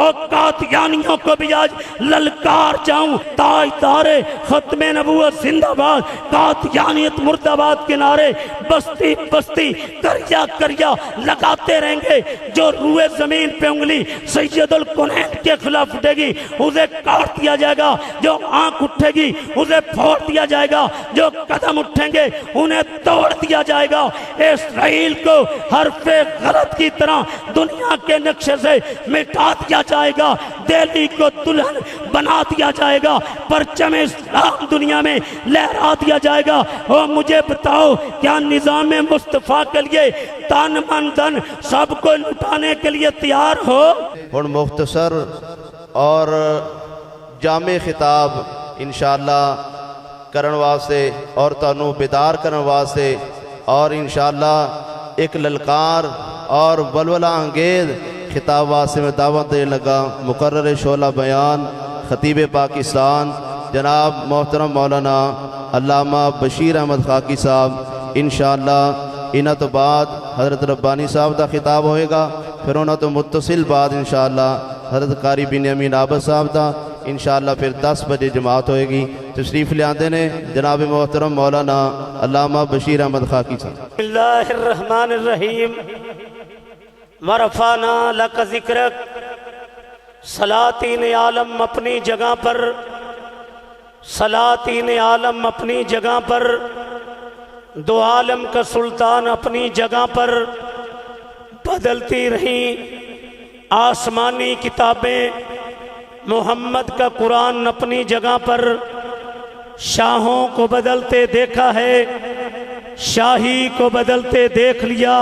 اور قادیانیوں کو بھی آج للکار جاؤں، تاجدار ختم نبوت زندہ باد، قادیانیت مرد آباد کے نعرے بستی بستی کریا کریا لگاتے رہیں گے۔ جو روئے زمین پہ انگلی سید القنین کے خلاف اٹھے گی اسے کاٹ دیا جائے گا، جو آنکھ اٹھے گی اسے پھوڑ دیا جائے گا، جو قدم اٹھیں گے انہیں توڑ دیا جائے گا۔ اسرائیل کو حرف غلط کی طرح دنیا کے نقشے سے مٹا دیا جائے گا، دہلی کو دلہن بنا دیا جائے گا، پرچم اسلام دنیا میں لہرا دیا جائے گا۔ اور مجھے بتاؤ کیا نظام مصطفیٰ کے لیے تن من دھن سب کو لٹانے کے لیے تیار ہو؟ ہن مختصر اور جامع خطاب انشاءاللہ کرن واسطے اور تانوں بیدار کرن واسطے اور انشاءاللہ ایک للکار اور ولولہ انگیز خطاب واسطے میں دعوت دے لگا مقرر شعلہ بیان خطیب پاکستان جناب محترم مولانا علامہ بشیر احمد خاکی صاحب۔ انشاءاللہ انہاں تو بعد حضرت ربانی صاحب دا خطاب ہوئے گا، پھر انہاں تو متصل بعد انشاءاللہ حضرت قاری بنیامین عابد صاحب دا، انشاءاللہ پھر 10 بجے جماعت ہوئے گی۔ تشریف لے آندے نے جناب محترم مولانا علامہ بشیر احمد خاکی صاحب۔ بسم اللہ الرحمن الرحیم ورفعنا لک ذکرک۔ سلاطین عالم اپنی جگہ پر، سلاطین عالم اپنی جگہ پر، دو عالم کا سلطان اپنی جگہ پر، بدلتی رہیں آسمانی کتابیں، محمد کا قرآن اپنی جگہ پر۔ شاہوں کو بدلتے دیکھا ہے، شاہی کو بدلتے دیکھ لیا،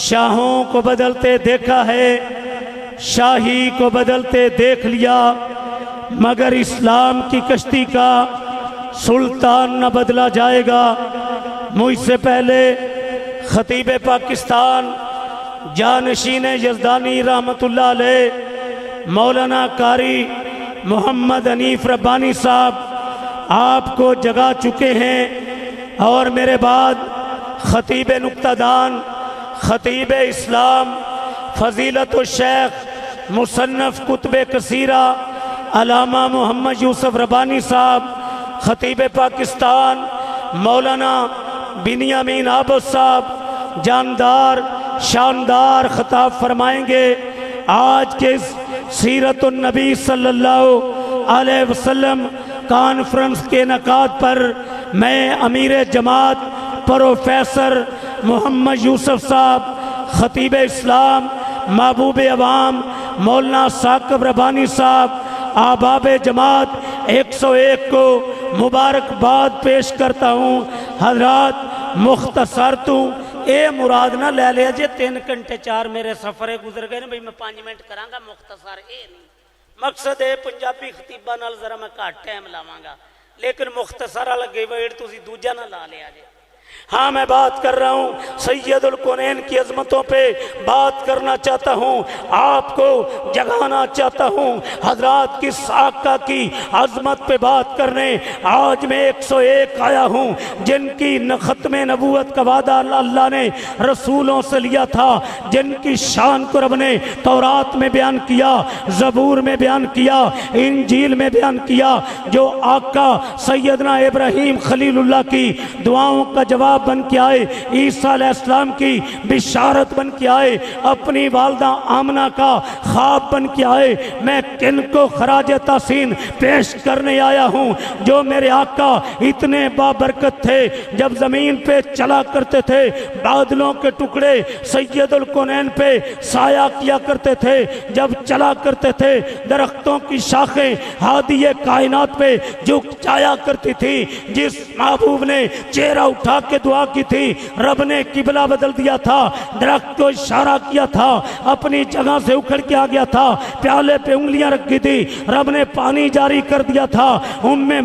شاہوں کو بدلتے دیکھا ہے، شاہی کو بدلتے دیکھ لیا، مگر اسلام کی کشتی کا سلطان نہ بدلا جائے گا۔ مجھ سے پہلے خطیب پاکستان جانشین یزدانی رحمت اللہ علیہ مولانا قاری محمد حنیف ربانی صاحب آپ کو جگا چکے ہیں، اور میرے بعد خطیب نکتہ دان، خطیب اسلام، فضیلت الشیخ مصنف کتب کثیرہ علامہ محمد یوسف ربانی صاحب، خطیب پاکستان مولانا بنیامین عابد صاحب جاندار شاندار خطاب فرمائیں گے۔ آج کے سیرت النبی صلی اللہ علیہ وسلم کانفرنس کے انعقاد پر میں امیر جماعت پروفیسر محمد یوسف صاحب، خطیب اسلام محبوب عوام مولانا ثاقب ربانی صاحب، احباب جماعت 101 کو مبارکباد پیش کرتا ہوں۔ حضرات مختصر تو اے مراد نہ لے لیا جے 3 گھنٹے 4 میرے سفرے گزر گئے نا بھئی میں 5 منٹ کراں گا، مختصر اے نہیں مقصد ہے پنجابی خطیبہ نال ذرا میں کٹ ٹائم لاواں گا، لیکن مختصر لگے ویڑ تسی دوجا نہ لا لیا جے۔ ہاں میں بات کر رہا ہوں سید القنین کی عظمتوں پہ بات کرنا چاہتا ہوں، آپ کو جگانا چاہتا ہوں، حضرات کی ساقہ کی عظمت پہ بات کرنے آج میں 101 آیا ہوں جن کی ختم نبوت کا وعدہ اللہ نے رسولوں سے لیا تھا، جن کی شان کو رب نے تورات میں بیان کیا، زبور میں بیان کیا، انجیل میں بیان کیا، جو آقا سیدنا ابراہیم خلیل اللہ کی دعاؤں کا جواب بن کے آئے، عیسیٰ علیہ السلام کی بشارت بن کے آئے، اپنی والدہ آمنہ کا خواب بن کے آئے۔ میں کن کو خراج تحسین پیش کرنے آیا ہوں؟ جو میرے آقا اتنے بابرکت تھے، جب زمین پہ چلا کرتے تھے بادلوں کے ٹکڑے سید القنین پہ سایہ کیا کرتے تھے، جب چلا کرتے تھے درختوں کی شاخیں ہادی کائنات پہ جھک جایا کرتی تھی۔ جس محبوب نے چہرہ اٹھا کے دعا کی تھی، رب نے قبلہ بدل دیا تھا، درخت کو اشارہ کیا تھا، اپنی جگہ سے اکھڑ کے آ گیا تھا، پیالے پہ انگلیاں رکھی تھی، رب نے پانی جاری کر دیا تھا،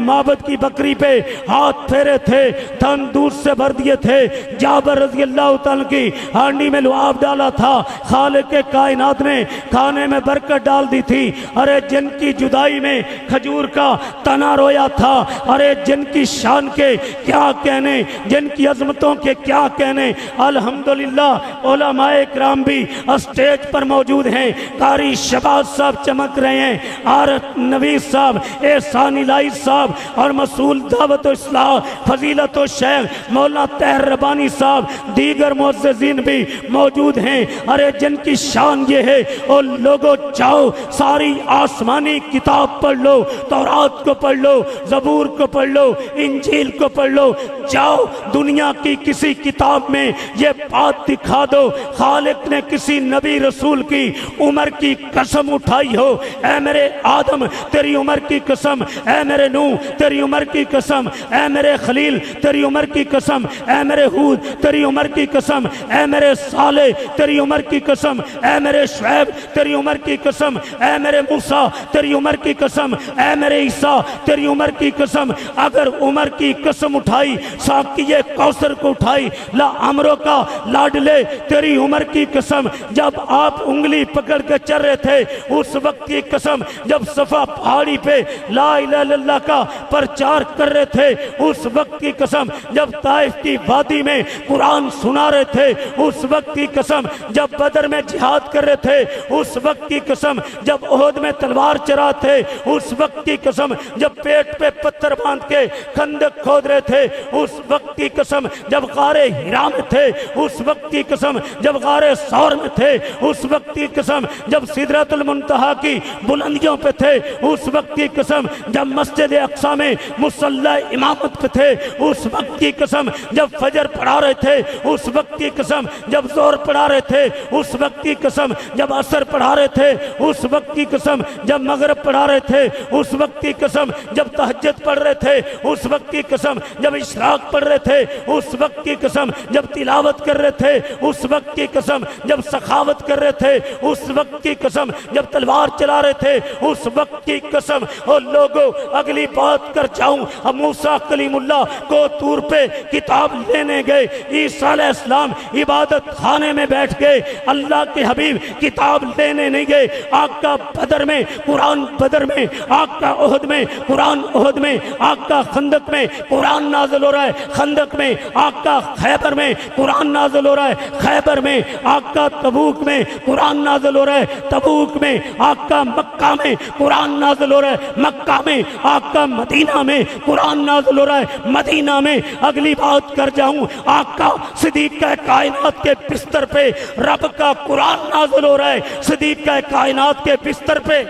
معبد کی بکری پہ ہاتھ پھیرے تھے، تھن دودھ سے بھر دیے تھے، جابر رضی اللہ تعالیٰ کی ہانڈی میں لعاب ڈالا تھا، خالق کائنات نے کھانے میں برکت ڈال دی تھی۔ ارے جن کی جدائی میں کھجور کا تنا رویا تھا، ارے جن کی شان کے کیا کہنے، جن کی عظمتوں کے کیا کہنے۔ الحمدللہ علماء کرام بھی اسٹیج پر موجود ہیں، قاری شہباز صاحب چمک رہے ہیں، عارف نویس صاحب، احسان الہی صاحب، اور مسئول دعوت و اصلاح فضیلت و شیخ مولانا طاہر ربانی صاحب، دیگر معززین بھی موجود ہیں۔ ارے جن کی شان یہ ہے، اور لوگوں جاؤ ساری آسمانی کتاب پڑھ لو، تورات کو پڑھ لو، زبور کو پڑھ لو، انجیل کو پڑھ لو، جاؤ دنیا کی کسی کتاب میں یہ بات دکھا دو خالق نے کسی نبی رسول کی عمر کی قسم اٹھائی ہو، اے میرے آدم تیری عمر کی قسم، اے میرے نوح تیری عمر کی قسم، اے میرے خلیل تیری عمر کی قسم، اے میرے ہود تیری عمر کی قسم، اے میرے صالح تیری عمر کی قسم، اے میرے شعیب تیری عمر کی قسم، اے میرے موسیٰ تیری عمر کی قسم، اے میرے عیسیٰ تیری عمر کی قسم۔ اگر عمر کی قسم اٹھائی، ساقیہ کوثر کو اٹھائی، لا امرو کا لاڈلے تیری عمر کی قسم، جب آپ انگلی پکڑ کے چل رہے تھے اس وقت کی قسم، جب صفا پہاڑی پہ لا الہ الا اللہ کا پرچار کر رہے تھے اس وقت کی قسم، جب طائف کی وادی میں قرآن سنا رہے تھے اس وقت کی قسم، جب بدر میں جہاد کر رہے تھے اس وقت کی قسم، جب احد میں تلوار چرا تھے اس وقت کی قسم، جب پیٹ پہ پتھر باندھ کے خندق کھود رہے تھے اس وقت کی قسم، جب غار ہرا میں تھے اس وقت کی قسم، جب غار ثور میں تھے اس وقت کی قسم، جب سدرۃ المنتہا کی بلندیوں پہ تھے اس وقت کی قسم، جب مسجد اقصی میں مصلی امامت پہ تھے اس وقت کی قسم، جب فجر پڑھا رہے تھے اس وقت کی قسم، جب ظہر پڑھا رہے تھے اس وقت کی قسم، جب عصر پڑھا رہے تھے اس وقت کی قسم، جب مغرب پڑھا رہے تھے اس وقت کی قسم، جب تہجد پڑھ رہے تھے اس وقت کی قسم، جب اشراق پڑھ رہے تھے اس وقت کی قسم، جب تلاوت کر رہے تھے اس وقت کی قسم، جب سخاوت کر رہے تھے اس وقت کی قسم، جب تلوار چلا رہے تھے اس وقت کی قسم۔ اور لوگوں اگلی بات کر جاؤں، اب موسیٰ کلیم اللہ کو طور پہ کتاب لینے گئے، عیسیٰ علیہ السلام عبادت خانے میں بیٹھ گئے، اللہ کے حبیب کتاب لینے نہیں گئے۔ آقا بدر میں قرآن بدر میں، آقا احد میں قرآن احد میں، آقا خندق میں قرآن نازل ہو رہا ہے خندق میں، آقا خیبر میں قرآن نازل ہو رہا ہے خیبر میں، آقا تبوک میں قرآن نازل ہو رہا ہے تبوک میں، آقا مکہ میں قرآن نازل ہو رہا ہے مکہ میں، آقا مدینہ میں قرآن نازل ہو رہا ہے مدینہ میں۔ اگلی بات کر جاؤں، آقا صدیق کائنات کے بستر پہ رب کا قرآن نازل ہو رہا ہے صدیق کائنات کے بستر پہ۔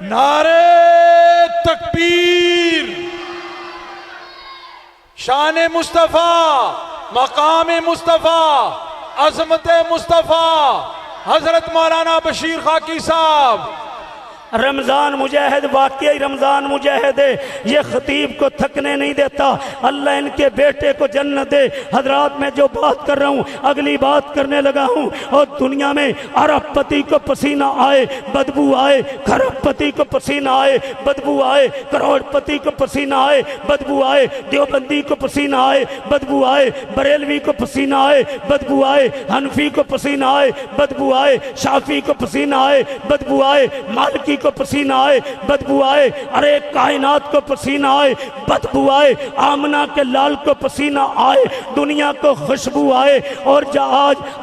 نعرے تکبیر، شان مصطفیٰ، مقام مصطفیٰ، عظمت مصطفیٰ، حضرت مولانا بشیر خاکی صاحب۔ رمضان مجاہد واقعی رمضان مجاہد ہے، یہ خطیب کو تھکنے نہیں دیتا، اللہ ان کے بیٹے کو جنت دے۔ حضرات میں جو بات کر رہا ہوں اگلی بات کرنے لگا ہوں، اور دنیا میں ارب پتی کو پسینہ آئے بدبو آئے، کھرب پتی کو پسینہ آئے بدبو آئے، کروڑ پتی کو پسینہ آئے بدبو آئے، دیوبندی کو پسینہ آئے بدبو آئے، بریلوی کو پسینہ آئے بدبو آئے، حنفی کو پسینہ آئے بدبو آئے، شافی کو پسینہ آئے بدبو آئے، مالکی کو پسینہ آئے بدبو آئے، ارے کائنات کو پسینہ آئے بدبو آئے، آمنہ کے لال کو پسینہ آئے، دنیا کو خوشبو آئے۔ اور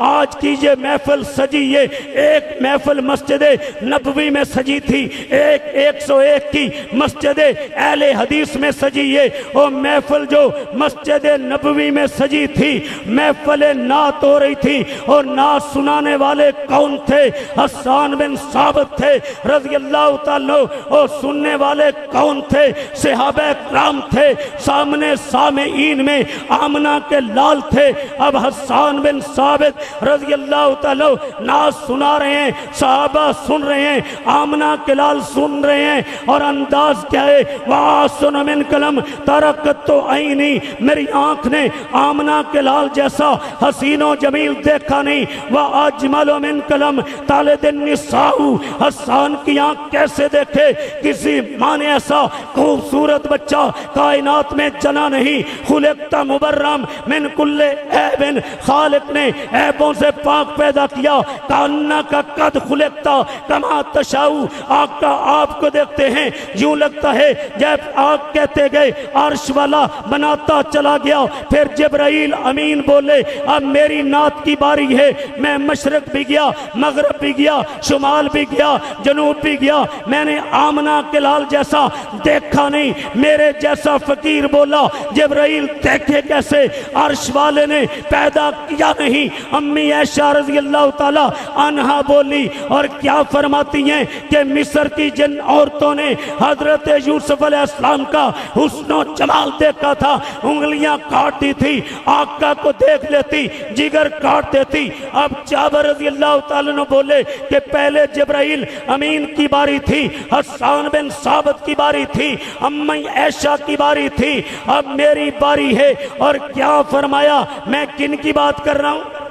آج کی یہ محفل سجی، یہ ایک محفل مسجد نبوی میں سجی تھی، 101 کی مسجد اہل حدیث میں سجی ہے، اور محفل جو مسجد نبوی میں سجی تھی محفل نعت ہو رہی تھی، اور نعت سنانے والے کون تھے؟ حسان بن ثابت تھے رضی اللہ تعالیٰ، اور سننے والے کون تھے؟ صحابہ کرام تھے، سامنے سامعین میں آمنہ کے لال تھے۔ اب حسان بن ثابت رضی اللہ تعالیٰ نعت سنا رہے ہیں، صحابہ سن رہے ہیں، آمنہ کے لال سن رہے ہیں، اور انداز کیا ہے؟ وَآسُنَ مِن کلم ترکت تو عینی، میری آنکھ نے آمنہ کے لال جیسا حسین و جمیل دیکھا نہیں۔ وَأَجْمَلُ مِن کلم تَلِدُ النِّسَاءُ، حسان کی آنکھ کیسے دیکھے؟ کسی ماں نے ایسا خوبصورت بچہ کائنات میں جنا نہیں۔ خلقت مبرم من کل عیب، خالق نے عیبوں سے پاک پیدا کیا۔ کانک قد خلقت کما تشاء، آقا آپ کو دیکھتے ہیں یوں لگتا ہے جب آپ کہتے گئے عرش والا بناتا چلا گیا۔ پھر جبرائیل امین بولے اب میری نعت کی باری ہے، میں مشرق بھی گیا، مغرب بھی گیا، شمال بھی گیا، جنوب بھی گیا، میں نے آمنہ کے لال جیسا دیکھا نہیں، میرے جیسا فقیر بولا جبرائیل دیکھے کیسے؟ عرش والے نے پیدا کیا نہیں۔ امی عائشہ رضی اللہ تعالی عنہا بولی اور کیا فرماتی ہیں کہ مصر کی جن عورتوں نے حضرت یوسف علیہ السلام کا حسن و جمال دیکھا تھا انگلیاں کاٹ دی تھی، آقا کو دیکھ لیتی جگر کاٹ دیتی۔ اب جابر رضی اللہ تعالیٰ نے بولے کہ پہلے جبرائیل امین کی باری تھی، حسان بن ثابت کی باری تھی، امی عائشہ کی باری تھی، اب میری باری ہے۔ اور کیا فرمایا؟ میں کن کی بات کر رہا ہوں؟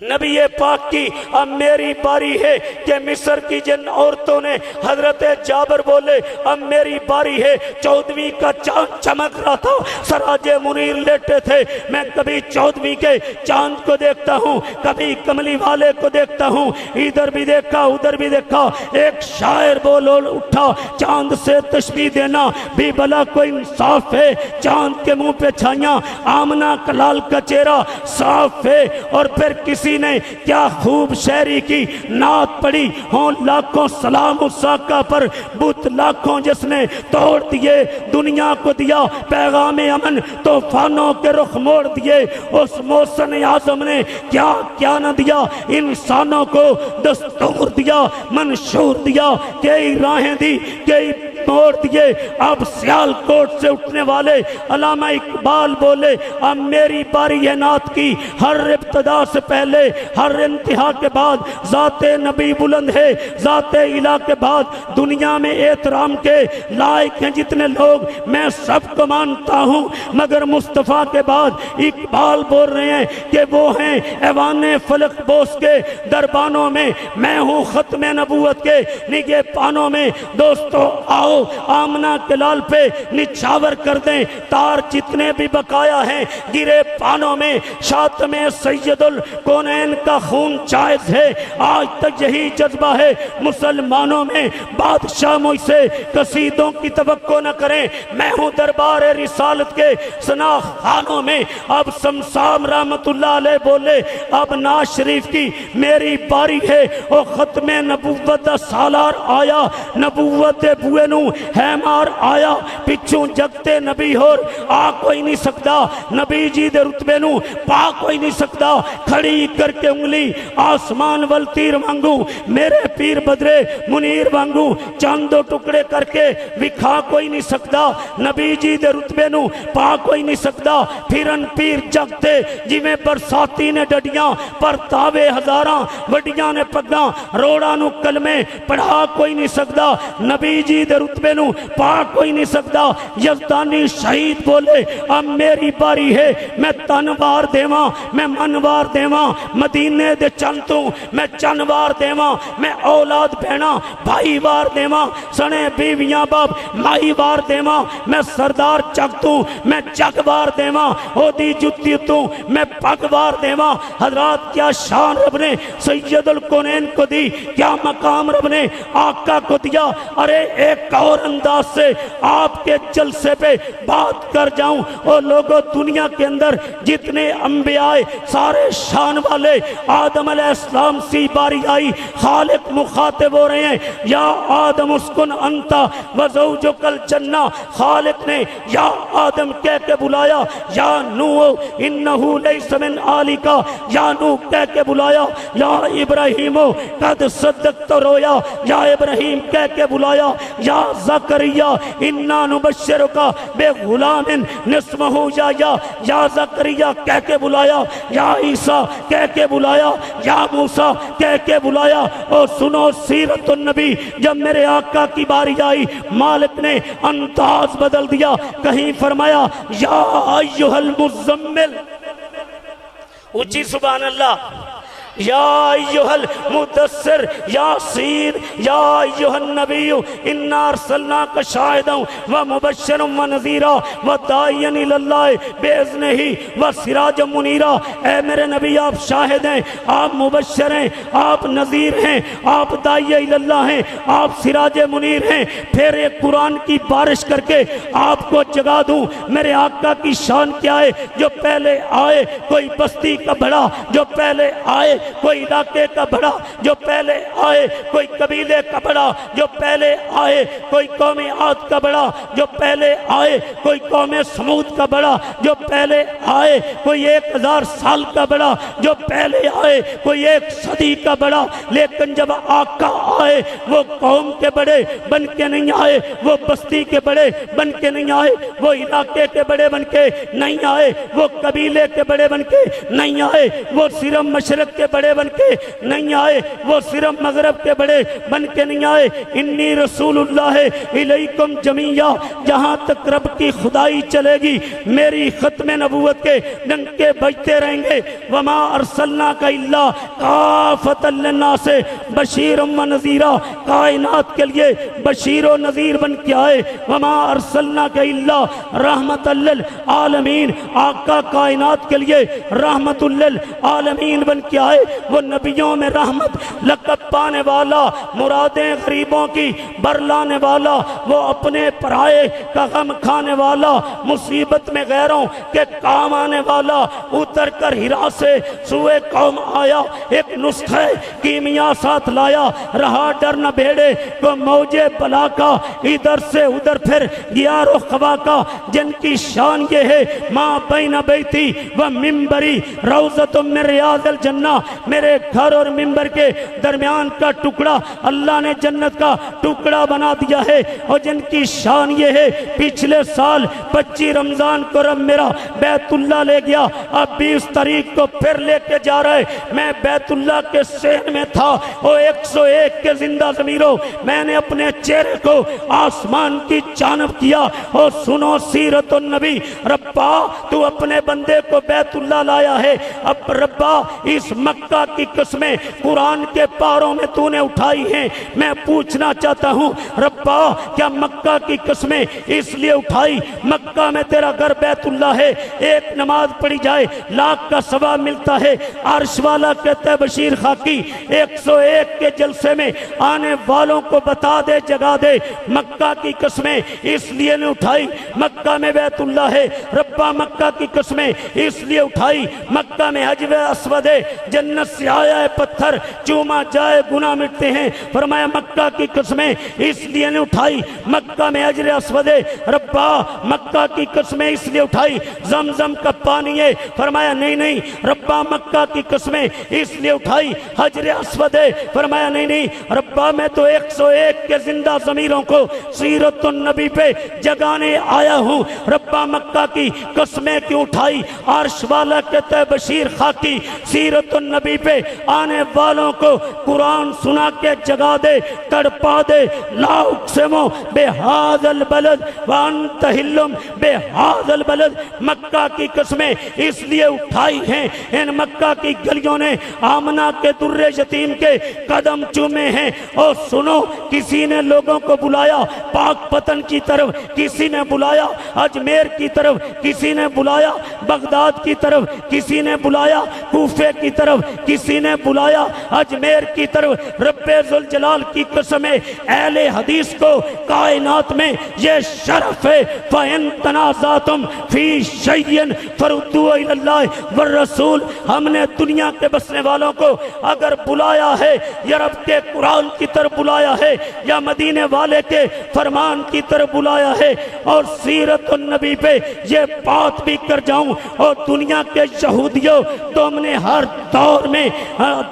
نبی پاک کی اب میری باری ہے کہ مصر کی جن عورتوں نے حضرت جابر بولے اب میری باری ہے۔ 14ویں کا چاند چمک رہا تھا، سراج منیر لیٹے تھے، میں کبھی 14ویں کے چاند کو دیکھتا ہوں، کبھی کملی والے کو دیکھتا ہوں، ادھر بھی دیکھا ادھر بھی دیکھا۔ ایک شاعر بول اٹھا چاند سے تشبیہ دینا بھی بلا کوئی انصاف ہے، چاند کے منہ پہ چھائیاں آمنہ کلال کا چہرہ صاف ہے۔ اور پھر کسی نے کیا خوب شاعری کی، نعت پڑھی ہوں لاکھوں سلام اس آقا پر، بت لاکھوں جس نے توڑ دیے، دنیا کو دیا پیغام امن، طوفانوں کے رخ موڑ دیے۔ اس محسن اعظم نے کیا کیا نہ دیا، انسانوں کو دستور دیا، منشور دیا، کئی راہیں دی کئی موڑ دیے۔ اب سیال کوٹ سے اٹھنے والے علامہ اقبال بولے اب میری باری ہے نعت کی، ہر ابتدا سے پہلے ہر انتہا کے بعد ذات نبی بلند ہے، ذات الہ کے بعد دنیا میں احترام کے لائق ہیں جتنے لوگ میں سب کو مانتا ہوں، مگر مصطفیٰ کے بعد اقبال بول رہے ہیں کہ وہ ہیں ایوان فلک بوس کے دربانوں میں، میں ہوں ختم نبوت کے نگہ پانوں میں۔ دوستو آؤ آمنہ کے لال پہ نچھاور کر دیں تار جتنے بھی بقایا ہیں گرے پانوں میں، شاتم سید الکونین کا خون جائز ہے، آج تک یہی جذبہ ہے مسلمانوں میں۔ بادشاہ مجھ سے قصیدوں کی توقع نہ کریں، میں ہوں دربار رسالت کے ثنا خانوں میں۔ اب سمسام رحمت اللہ علیہ بولے اب ناز شریف کی میری باری ہے، او ختم نبوت دا سالار آیا، نبوت دے بوئے نو ہے مار آیا، پچھوں جگتے نبی ہور آ کوئی نہیں سکتا، نبی جی دے رتبے نو پا کوئی نہیں سکتا، کھڑی کر کے انگلی آسمان ول تیر مانگوں، میرے پیر بدرے منیر مانگوں، چاندو ٹکڑے کر کے وکھا کوئی نہیں سکتا، نبی جی دے رتبے نو پا کوئی نہیں سکتا۔ پھرن پیر جگتے جی میں برساتی نے ڈڈیاں پر تاوے ہزاراں، وڈیاں نے پگاں روڑا نو کلمے پڑھا کوئی نہیں سکتا، نبی جی دے رتبے نو پا کوئی نہیں سکتا۔ یزدانی شہید بولے اب میری باری ہے، میں تنوار دیواں میں منوار دیواں، مدینے دے چنتوں میں چنوار دیواں، میں اولاد بہنا بھائی وار دیواں، سنے بیویاں باپ مائی وار دیواں، میں سردار چگتوں میں جگوار دیواں، او دی جتی تو میں پگوار دیواں۔ حضرات کیا شان رب نے سید الکونین کو دی، کیا مقام رب نے آقا کو دیا۔ ارے ایک اور انداز سے آپ کے جلسے پہ بات کر جاؤں، اور لوگوں دنیا کے اندر جتنے انبیاء سارے شان والے، آدم علیہ السلام سی باری آئی، خالق مخاطب ہو رہے ہیں یا آدم اسکن انتا وزوجک الجنہ، خالق نے یا آدم کہہ کے بلایا، یا نوح انہو لیس من آلکا، یا نوح کہہ کے بلایا، یا ابراہیم قد صدقت رویا، یا ابراہیم کہہ کے بلایا، یا زکریا انا نبشرکا بے غلام نسمہ یا زکریا کہہ کے بلایا، یا عیسیٰ کہہ کے بلایا، یا موسیٰ کہہ کے بلایا۔ اور سنو سیرت النبی، جب میرے آقا کی باری آئی مالک نے انداز بدل دیا، کہیں فرمایا یا ایھا المزمل اونچی سبحان اللہ۔ یا ایھا المدثر یاسین یا ایھا النبی انا ارسلناک شاہدا ومبشرا ونذیرا وداعیا الی اللہ باذنہ وسراجا منیرا۔ اے میرے نبی آپ شاہد ہیں، آپ مبشر ہیں، آپ نذیر ہیں، آپ داعی الی اللہ ہیں، آپ سراج منیر ہیں۔ پھر ایک قرآن کی بارش کر کے آپ کو جگا دوں۔ میرے آقا کی شان کیا ہے؟ جو پہلے آئے کوئی بستی کا بڑا، جو پہلے آئے کوئی علاقے کا بڑا، جو پہلے آئے کوئی قبیلے کا بڑا، جو پہلے آئے کوئی قوم عاد کا بڑا، جو پہلے آئے کوئی قوم سمود کا بڑا، جو پہلے آئے کوئی 1000 سال کا بڑا، جو پہلے آئے کوئی 1 صدی کا بڑا۔ لیکن جب آقا آئے وہ قوم کے بڑے بن کے نہیں آئے، وہ بستی کے بڑے بن کے نہیں آئے، وہ علاقے کے بڑے بن کے نہیں آئے، وہ قبیلے کے بڑے بن کے نہیں آئے، وہ صرف مشرق کے بڑے بن کے نہیں آئے، وہ صرف مغرب کے بڑے بن کے نہیں آئے۔ انی رسول اللہ الیکم جمیعا، جہاں تک رب کی خدائی چلے گی میری ختم نبوت کے ڈنکے بجتے رہیں گے۔ وما ارسلناک الا کافۃ للناس بشیرا ونذیرا، کائنات کے لیے بشیر و نذیر بن کے آئے۔ وما ارسلناک الا رحمت للعالمین، آقا کائنات کے لیے رحمت للعالمین بن کے آئے۔ وہ نبیوں میں رحمت، لقب پانے والا، مرادیں غریبوں کی برلانے والا، وہ اپنے پرائے کا غم کھانے والا، مصیبت میں غیروں کے کام آنے والا، اتر کر ہرا سے سوئے قوم آیا، ایک نسخہ کیمیا ساتھ لایا، رہا ڈر نہ بھیڑے کو موجے بلا کا، ادھر سے ادھر پھر گیا رخ خوا کا، جن کی شان یہ ہے ماں بین بیتی و ممبری روضۃ من ریاض الجنہ، میرے گھر اور ممبر کے درمیان کا ٹکڑا اللہ نے جنت کا ٹکڑا بنا دیا ہے۔ اور جن کی شان یہ ہے پچھلے سال 25 رمضان کو رب میرا بیت اللہ لے گیا، اب 20 تاریخ کو پھر لے کے جا رہے۔ میں بیت اللہ کے صحن میں تھا، وہ 101 کے زندہ ضمیروں، میں نے اپنے چہرے کو آسمان کی جانب کیا اور سنو سیرت النبی، ربا تو اپنے بندے کو بیت اللہ لایا ہے، اب ربا اس مکہ کی قسمیں قرآن کے پاروں میں تو نے اٹھائی ہیں، میں پوچھنا چاہتا ہوں ربا کیا مکہ کی قسمیں اس لیے اٹھائی؟ مکہ میں تیرا گھر بیت اللہ ہے، ایک نماز پڑھی جائے لاکھ کا ثواب ملتا ہے۔ عرش والا کہتا ہے بشیر خاکی 101 کے جلسے میں آنے والوں کو بتا دے، جگا دے، مکہ کی قسمیں اس لیے نے اٹھائی، مکہ میں بیت اللہ ہے، ربا مکہ کی قسمیں اس لیے اٹھائی، مکہ میں حجر اسود ہے، جنت سے آیا ہے پتھر، چوما جائے گناہ مٹتے ہیں، فرمایا مکہ کی قسمیں اس لیے نے اٹھائی، مکہ میں حجر اسود ہے، ربا مکہ کی قسمیں اس لیے اٹھائی، زمزم کا پانی ہے، فرمایا نہیں نہیں ربا مکہ کی قسمیں اس لیے اٹھائی، حجر اسود ہے، فرمایا نہیں نہیں ربا میں تو 101 کے زندہ ضمیروں کو سیرت النبی پہ جگانے آیا ہوں، ربا مکہ کی قسمیں کیوں اٹھائی؟ عرش والا کہتا ہے بشیر خاکی سیرت النبی پہ آنے والوں کو قرآن سنا کے جگا دے، تڑپا دے، لا اقسم بہذا البلد وانت حل بہذا البلد، مکہ کی قسمیں اس لیے اٹھائی ہیں، ان مکہ کی گلیوں نے آمنہ کے در یتیم کے قدم چومے ہیں۔ اور سنو کسی نے لوگوں کو بلایا پاک پتن کی طرف، کسی نے بلایا اجمیر کی طرف، کسی نے بلایا بغداد کی طرف، کسی نے بلایا کوفے کی طرف، کسی نے بلایا اجمیر کی طرف۔ رب ذوالجلال کی قسم ہے اہل حدیث کو کائنات میں یہ شرف ہے، فَإِن تَنَازَعْتُمْ فِي شَيْءٍ فَرُدُّوهُ إِلَى اللَّهِ وَالرَّسُولِ، ہم نے دنیا کے بسنے والوں کو اگر بلایا ہے یا رب کے قرآن کی طرف بلایا ہے یا مدینے والے کے فرمان کی طرف بلایا ہے، اور سیرت النبی پہ یہ بات بھی کر جاؤں، اور دنیا کے یہودیوں تم نے ہر دور میں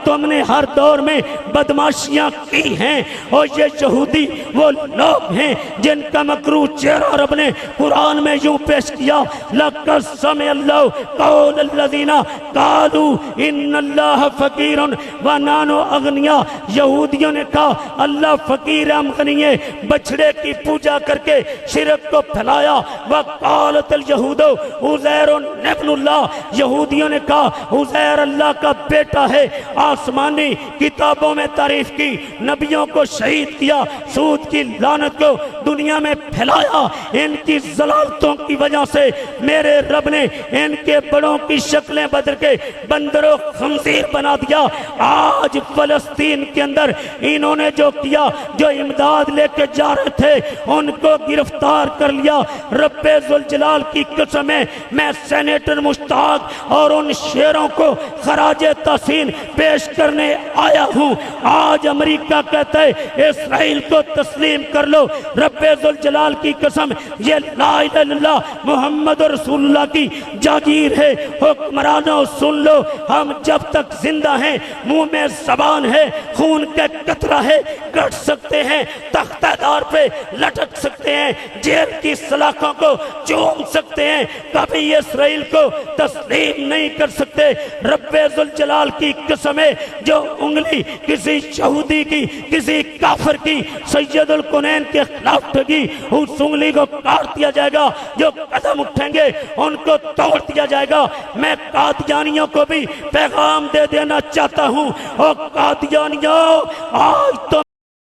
تم نے ہر دور میں بدماشیاں کی ہیں، اور یہ یہودی وہ لوگ ہیں جن کا مکروہ چہرہ رب نے قرآن میں یوں پیش کیا، لَقَدْ سَمِعَ اللَّهُ قَوْلَ الَّذِينَ قَالُوا إِنَّ اللَّهَ فَقِيرٌ وَنَحْنُ أَغْنِيَاءُ، یہودیوں نے کہا اللہ فقیر ہم غنی ہیں، بچڑے کی پوجا کر کے شرک کو پھیلایا۔ وَقَالَتِ الْيَهُودُ عُزَيْرٌ ابْنُ اللَّهِ، یہودیوں نے کہا عزیر اللہ کا بیٹا ہے۔ آسمانی کتابوں میں تعریف کی، نبیوں کو شہید کیا، سود کی لعنت کو دنیا میں پھیلایا۔ ان کی ضلالتوں کی وجہ سے میرے رب نے ان کے بڑوں کی شکلیں بدل کے بندر و خنزیر بنا دیا۔ آج فلسطین کے اندر انہوں نے جو کیا، جو امداد لے کے جا رہے تھے ان کو گرفتار کر لیا۔ رب ذوالجلال کی قسم ہے، میں سینیٹر مشتاق اور ان شیروں کو خراج تحسین پیش کرنے آیا ہوں۔ آج امریکہ کہتا ہے اسرائیل کو تسلیم کر لو۔ رب ذوالجلال کی قسم یہ لا الہ الا اللہ محمد رسول اللہ کی جاگیر ہے۔ حکمرانوں سن لو، ہم جب تک زندہ ہیں، منہ میں زبان ہے، خون کا قطرہ ہے، کٹ سکتے ہیں، تختہ دار پہ لٹک سکتے ہیں، جیل کی سلاخوں کو چوم سکتے ہیں، کبھی اسرائیل کو تسلیم نہیں کر سکتے۔ رب ذوالجلال کی قسم ہے، جو انگلی کسی یہودی کی، کسی کافر کی سید الکونین کے خلاف ٹھگی، اس انگلی کو کاٹ دیا جائے گا۔ جو قدم اٹھیں گے ان کو توڑ دیا جائے گا۔ میں قادیانیوں کو بھی پیغام دے دینا چاہتا ہوں، اور قادیانیوں آج تو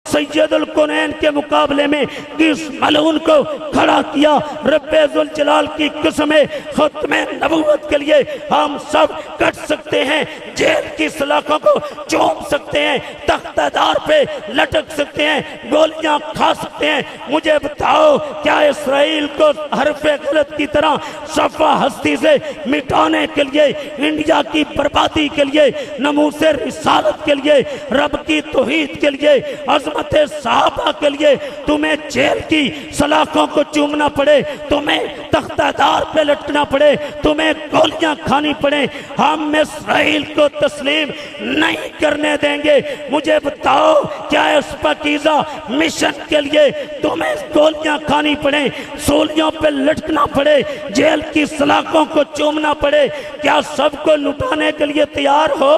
سید الکونین کے مقابلے میں کس ملعون کو کھڑا کیا؟ رب ذوالجلال کی قسم ہے، ختم نبوت کے لیے ہم سب کٹ سکتے ہیں، جیل کی سلاخوں کو چوم سکتے ہیں، تختہ دار پہ لٹک سکتے ہیں، گولیاں کھا سکتے ہیں۔ مجھے بتاؤ کیا اسرائیل کو حرف غلط کی طرح صفحہ ہستی سے مٹانے کے لیے، انڈیا کی بربادی کے لیے، ناموس رسالت کے لیے، رب کی توحید کے لیے، عظمت صحابہ کے لیے تمہیں جیل کی سلاخوں کو چومنا پڑے، تمہیں تختہ دار پہ لٹکنا پڑے، تمہیں گولیاں کھانی پڑے؟ ہم اسرائیل کو تسلیم نہیں کرنے دیں گے۔ مجھے بتاؤ کیا اس پاکیزہ مشن کے لیے تمہیں گولیاں کھانی پڑے، سولیوں پہ لٹکنا پڑے، جیل کی سلاخوں کو چومنا پڑے؟ کیا سب کو لٹانے کے لیے تیار ہو؟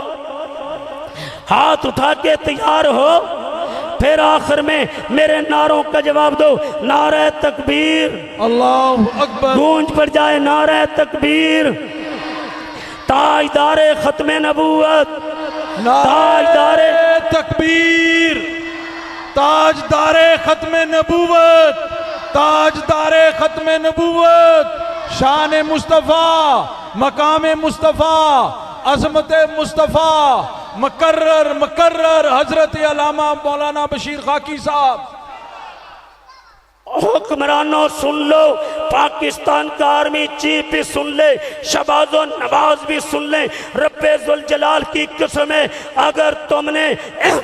ہاتھ اٹھا کے تیار ہو؟ پھر آخر میں میرے نعروں کا جواب دو۔ نعرہ تکبیر، اللہ اکبر، گونج پڑ جائے نعرہ تکبیر۔ تاجدار ختم نبوت، تاجدار تکبیر، تاجدار ختم نبوت، تاجدار ختم نبوت، شان مصطفیٰ، مقام مصطفیٰ، عظمت مصطفیٰ، مقرر حضرت علامہ مولانا بشیر خاکی صاحب۔ حکمرانوں سن لو، پاکستان کا آرمی چیف بھی سن لے، شہباز و نواز بھی سن لیں، رب ذوالجلال کی قسم ہے اگر تم نے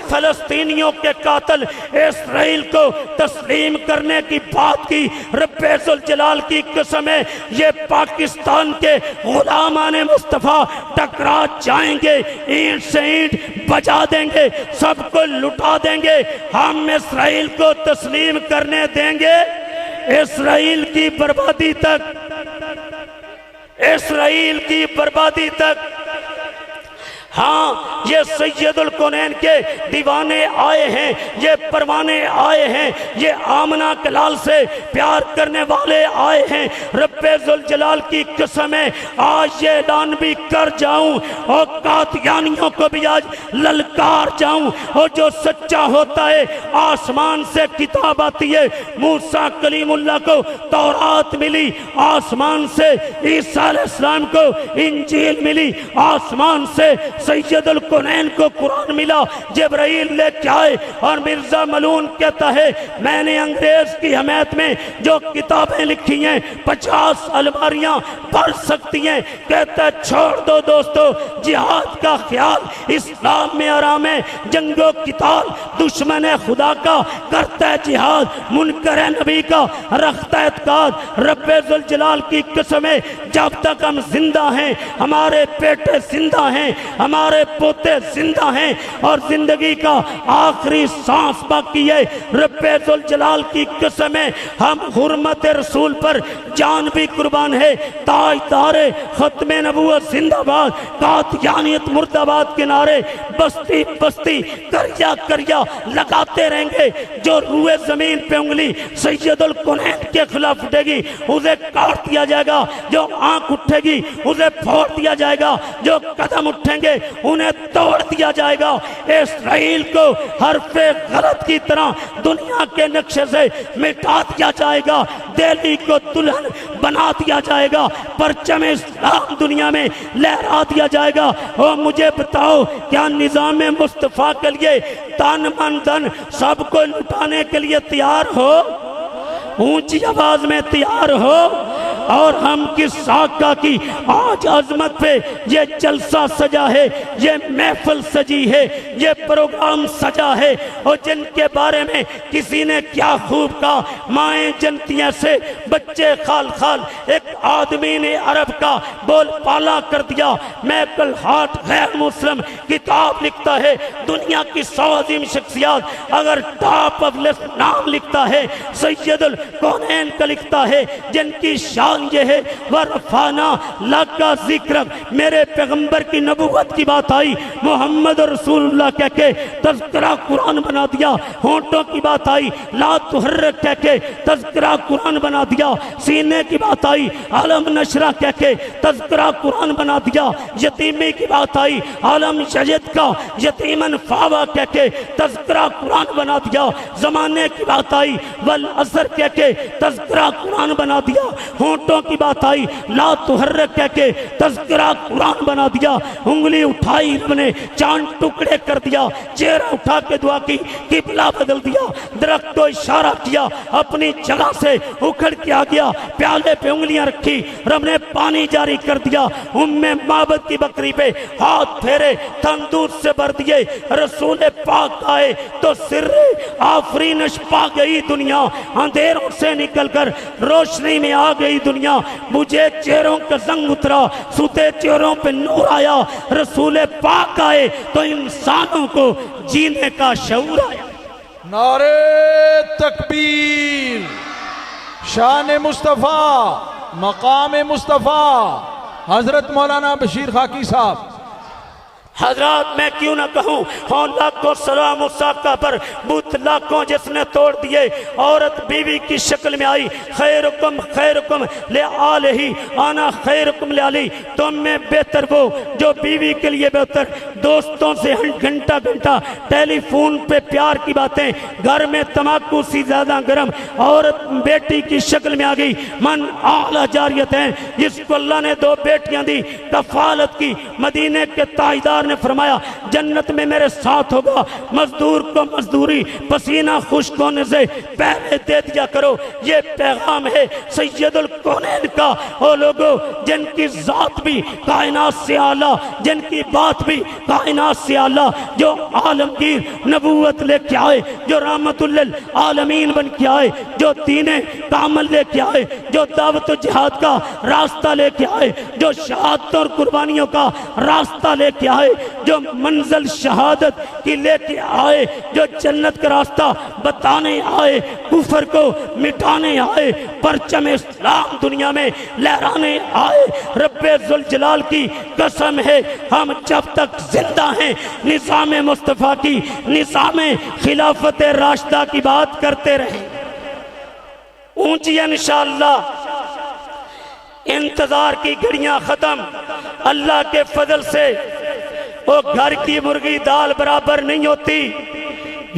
فلسطینیوں کے قاتل اسرائیل کو تسلیم کرنے کی بات کی، رب ذوالجلال کی قسم ہے یہ پاکستان کے غلامان مصطفیٰ ٹکرا جائیں گے، اینٹ سے اینٹ بجا دیں گے، سب کو لٹا دیں گے۔ ہم اسرائیل کو تسلیم کرنے دیں گے اسرائیل کی بربادی تک، اسرائیل کی بربادی تک۔ ہاں یہ سید الکونین کے دیوانے آئے ہیں، یہ پروانے آئے ہیں، یہ آمنہ کلال سے پیار کرنے والے آئے ہیں۔ رب ذوالجلال کی قسم ہے آج یہ اعلان بھی کر جاؤں اور قادیانیوں کو بھی آج للکار جاؤں، اور جو سچا ہوتا ہے آسمان سے کتاب آتی ہے۔ موسیٰ کلیم اللہ کو تورات ملی آسمان سے، عیسیٰ علیہ السلام کو انجیل ملی آسمان سے، سید الکونین کو قرآن ملا، جبرائیل لے کے آئے، اور مرزا ملعون کہتا ہے میں نے انگریز کی حمایت میں جو کتابیں لکھی ہیں 50 الماریاں بھر سکتی ہیں۔ کہتا ہے چھوڑ دو دوستو، جہاد کا خیال اسلام میں آرام ہے، جنگ و قتال دشمن خدا کا، کرتا ہے جہاد منکر نبی کا، رکھتا ہے اعتقاد۔ رب ذوالجلال کی قسم ہے جب تک ہم زندہ ہیں، ہمارے پیٹے زندہ ہیں، ہم ہمارے پوتے زندہ ہیں اور زندگی کا آخری سانس باقی ہے۔ رب ذوالجلال کی قسم ہے، ہم حرمت رسول پر جان بھی قربان ہے۔ تاجدار ختم نبوت زندہ باد، قادیانیت مرد آباد کے نعرے بستی بستی کریا کریا لگاتے رہیں گے۔ جو روئے زمین پہ انگلی سید الکونین کے خلاف اٹھے گی اسے کاٹ دیا جائے گا، جو آنکھ اٹھے گی اسے پھوڑ دیا جائے گا، جو قدم اٹھیں گے انہیں توڑ دیا جائے گا۔ اسرائیل کو حرف غلط کی طرح دنیا کے نقشے سے مٹا دیا جائے گا، دہلی کو دلہن بنا دیا جائے گا، پرچم اسلام دنیا میں لہرا دیا جائے گا۔ اور مجھے بتاؤ کیا نظام مصطفیٰ کے لیے تن من دھن سب کو لٹانے کے لیے تیار ہو؟ اونچی آواز میں تیار ہو؟ اور ہم کس ساکہ کی آج عظمت پہ یہ جلسہ سجا ہے، یہ محفل سجی ہے، یہ پروگرام سجا ہے، اور جن کے بارے میں کسی نے کیا خوب کہا، مائیں جنتیاں سے بچے خال خال، ایک آدمی نے عرب کا بول پالا کر دیا۔ میکل ہارٹ غیر مسلم کتاب لکھتا ہے، دنیا کی 100 عظیم شخصیات اگر ٹاپ آف لسٹ نام لکھتا ہے سید الکونین کا لکھتا ہے، جن کی شان یہ ہے وَرَفَعْنَا لَكَ ذِكْرَكَ، میرے پیغمبر کی نبوت کی بات آئی، محمد رسول اللہ کہہ کے تذکرہ قرآن بنا دیا۔ ہونٹوں کی بات آئی، لا تحرک کہہ کے تذکرہ قرآن بنا دیا۔ سینے کی بات آئی، عالم نشرہ کہہ کے تذکرہ قرآن بنا دیا۔ یتیمی کی بات آئی، عالم یجد کا یتیمن فاوا کہہ کے تذکرہ قرآن بنا دیا۔ زمانے کی بات آئی، والعصر کہہ کے تذکرہ قرآن بنا دیا۔ ہونٹوں کی بات آئی، لا تحرک کہہ کے تذکرہ قرآن بنا دیا۔ انگلی اٹھائی رب نے چاند ٹکڑے کر دیا، چہرہ اٹھا کے دعا کی، قبلہ بدل دیا۔ درخت کو اشارہ کیا، اپنی جگہ سے اکھڑ کے آ گیا، پیالے پہ انگلیاں رکھی، رب نے پانی جاری کر دیا۔ معبد کی بکری پہ ہاتھ پھیرے، تندور سے بھر دیے، رسول پاک آئے تو سر آفرینش پا گئی دنیا، اندھیروں سے نکل کر روشنی میں آ گئی دنیا۔ مجھے چہروں کا زنگ اترا، سوتے چہروں پہ نور آیا، رسول پاک آئے تو انسانوں کو جینے کا شعور آیا۔ نعرے تکبیر، شان مصطفیٰ، مقام مصطفیٰ، حضرت مولانا بشیر خاکی صاحب۔ حضرات میں کیوں نہ کہوں، ہوں لاکھوں سلام اس آقا پر، بت لاکھوں جس نے توڑ دیے۔ عورت بیوی کی شکل میں آئی، خیرکم خیرکم لآلہ، آنا خیرکم لآلہ، تم میں بہتر وہ جو بیوی کے لیے بہتر۔ دوستوں سے گھنٹہ گھنٹہ ٹیلی فون پہ پیار کی باتیں، گھر میں تماکو سی زیادہ گرم، عورت بیٹی کی شکل میں آ گئی۔ من اعلیٰ جاریت ہیں، جس کو اللہ نے 2 بیٹیاں دی، کفالت کی، مدینے کے تاجدار نے فرمایا جنت میں میرے ساتھ ہوگا، مزدور کو مزدوری پسینہ خشک ہونے سے پہلے دے دیا کرو۔ یہ پیغام ہے سید الکونین کا، وہ لوگوں جن کی ذات بھی کائنات سے اعلیٰ، جن کی بات بھی کائنات سے اعلیٰ، جو عالمگیر نبوت لے کے آئے، جو رحمت للعالمین بن کے آئے، جو دین کامل لے کے آئے، جو دعوت و جہاد کا راستہ لے کے آئے، جو شہادت اور قربانیوں کا راستہ لے کے آئے، جو منزل شہادت کی لے کے آئے، جو جنت کا راستہ بتانے آئے، کفر کو مٹانے آئے، پرچم اسلام دنیا میں لہرانے آئے۔ رب ذوالجلال کی قسم ہے ہم جب تک زندہ ہیں نظام مصطفیٰ کی، نظام خلافت راشدہ کی بات کرتے رہیں۔ اونچی انشاءاللہ انتظار کی گھڑیاں ختم، اللہ کے فضل سے وہ گھر کی مرغی دال برابر نہیں ہوتی۔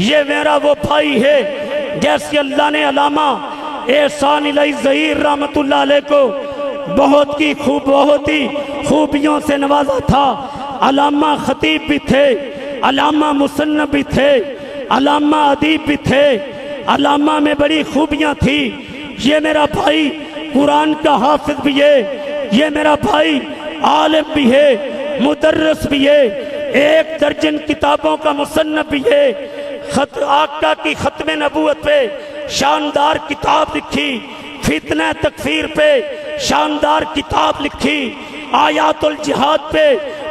یہ میرا وہ بھائی ہے جیسے اللہ نے علامہ احسان الہی ظہیر رحمت اللہ علیہ کو بہت ہی خوبیوں سے نوازا تھا۔ علامہ خطیب بھی تھے، علامہ مصنف بھی تھے، علامہ ادیب بھی تھے، علامہ میں بڑی خوبیاں تھی۔ یہ میرا بھائی قرآن کا حافظ بھی ہے، یہ میرا بھائی عالم بھی ہے، مدرس بھی ہے، 1 درجن کتابوں کا مصنف بھی ہے۔ آقا کی ختم نبوت پہ شاندار کتاب لکھی، فتنہ تکفیر پہ شاندار کتاب لکھی، آیات الجہاد پہ